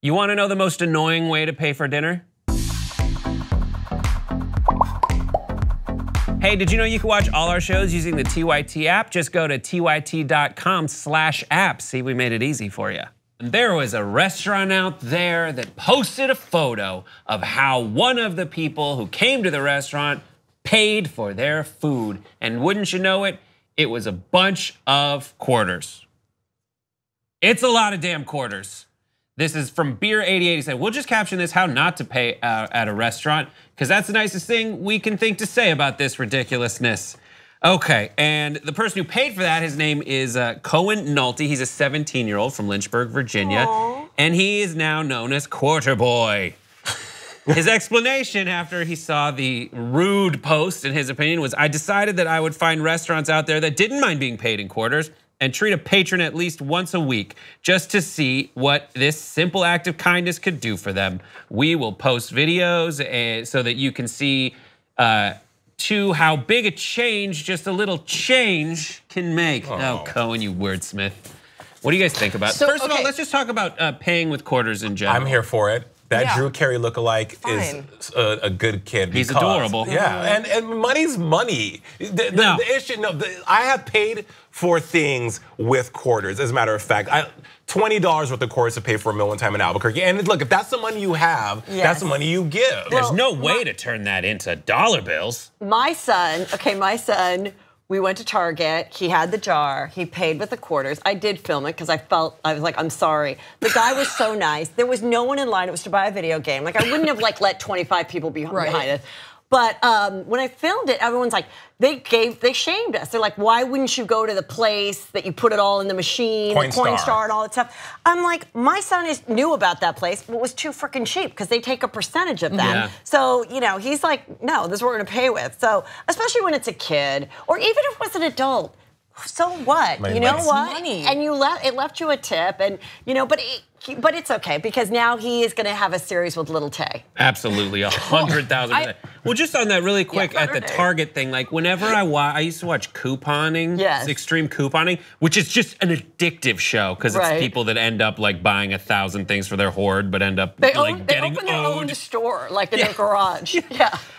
You wanna know the most annoying way to pay for dinner? Hey, did you know you can watch all our shows using the TYT app? Just go to tyt.com/app. See, we made it easy for you. And there was a restaurant out there that posted a photo of how one of the people who came to the restaurant paid for their food. And wouldn't you know it, it was a bunch of quarters. It's a lot of damn quarters. This is from Beer88. He said, we'll just caption this, how not to pay at a restaurant, because that's the nicest thing we can think to say about this ridiculousness. Okay, and the person who paid for that, his name is Cohen Nolte. He's a 17-year-old from Lynchburg, Virginia. Aww. And he is now known as Quarter Boy. His explanation after he saw the rude post, in his opinion, was, I decided that I would find restaurants out there that didn't mind being paid in quarters and treat a patron at least once a week just to see what this simple act of kindness could do for them. We will post videos so that you can see how big a change, just a little change can make. Oh, Cohen, you wordsmith. What do you guys think about it? First of all, let's just talk about paying with quarters in general. I'm here for it. That Drew Carey lookalike is a good kid. He's adorable. Yeah, and money's money. The issue, I have paid for things with quarters. As a matter of fact, $20 worth of quarters to pay for a meal one time in Albuquerque. And look, if that's the money you have, that's the money you give. There's no way to turn that into dollar bills. My son, we went to Target, he had the jar, he paid with the quarters. I did film it because I was like, I'm sorry. The guy was so nice. There was no one in line, it was to buy a video game. Like I wouldn't have let 25 people be behind it. But when I filmed it, everyone's like, they shamed us. They're like, why wouldn't you go to the place that you put it all in the machine, Coinstar and all that stuff? I'm like, my son knew about that place, but it was too freaking cheap because they take a percentage of that. Yeah. So, he's like, no, this is what we're gonna pay with. So, especially when it's a kid, or even if it was an adult, so what? You know what? Money. And it left you a tip, and but it's okay because now he is going to have a series with Little Tay. Absolutely, 100,000. Well, just on that really quick at the Target thing, like whenever I used to watch couponing, extreme couponing, which is just an addictive show because it's people that end up like buying 1,000 things for their hoard, but end up they open their own store like in their garage.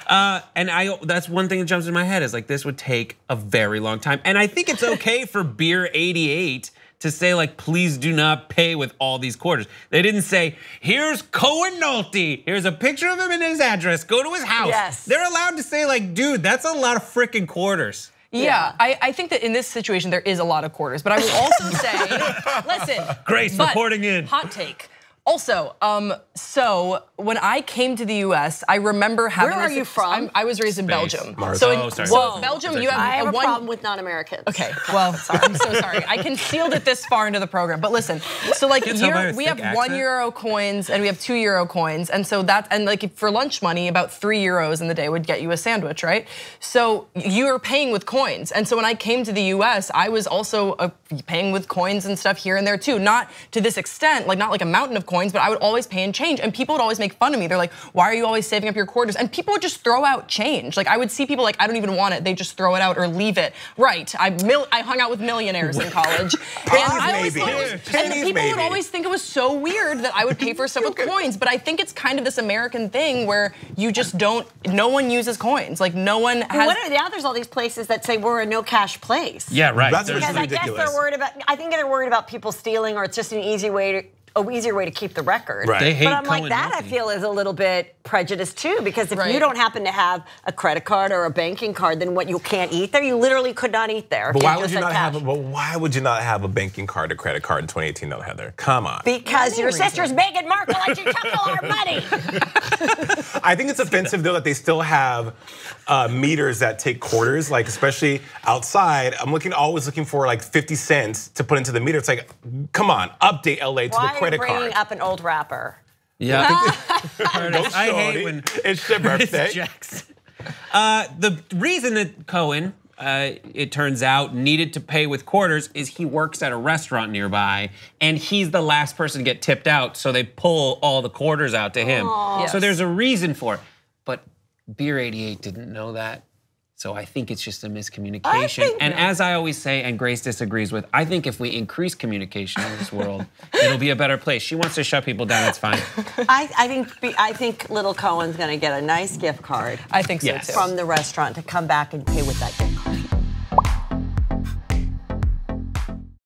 And that's one thing that jumps in my head is like this would take a very long time, and I think it's okay for Beer88 to say like, please do not pay with all these quarters. They didn't say, here's Cohen Nolte, here's a picture of him and his address, go to his house. Yes. They're allowed to say like, dude, that's a lot of freaking quarters. Yeah, I think that in this situation there is a lot of quarters, but I will also say, listen. Grace reporting in. Hot take. Also, so when I came to the US, I remember having. Where are you from? I was raised in Belgium. So Belgium, you have I have a problem with non-Americans. Okay, well, I'm so sorry. I concealed it this far into the program, but listen. So like we have €1 coins and we have €2 coins, and so like for lunch money, about €3 in the day would get you a sandwich, right? So you are paying with coins, and so when I came to the US, I was also paying with coins and stuff here and there too. Not to this extent, like not like a mountain of coins, but I would always pay in change, and people would always make fun of me. They're like, why are you always saving up your quarters? And people would just throw out change. Like I would see people like, I don't even want it. They just throw it out or leave it. Right, I hung out with millionaires in college. And people would always think it was so weird that I would pay for stuff with coins, but I think it's kind of this American thing where you just no one uses coins. Like no one has. Now there's all these places that say we're a no cash place. Yeah, right. That's because I guess they're worried about, I think they're worried about people stealing, or it's just an easier way to keep the record. Right. They hate but I'm like, that I feel is a little bit prejudiced too, because if you don't happen to have a credit card or a banking card, then what, you can't eat there? You literally could not eat there. But why would you not have a banking card or credit card in 2018 though, Heather? Come on. Because your sister's Meghan Markle and she took all our money. I think it's offensive though that they still have meters that take quarters, like especially outside. I'm always looking for like 50 cents to put into the meter. It's like, come on, update LA to the credit card. Bringing up an old rapper. Yeah. I hate when it's your birthday. It's Jackson. The reason that Cohen, it turns out, needed to pay with quarters is he works at a restaurant nearby, and he's the last person to get tipped out, so they pull all the quarters out to him. So there's a reason for it. But Beer88 didn't know that. So I think it's just a miscommunication. And as I always say, and Grace disagrees with, I think if we increase communication in this world, it'll be a better place. She wants to shut people down, it's fine. I think little Cohen's gonna get a nice gift card. I think so too. From the restaurant to come back and pay with that gift card.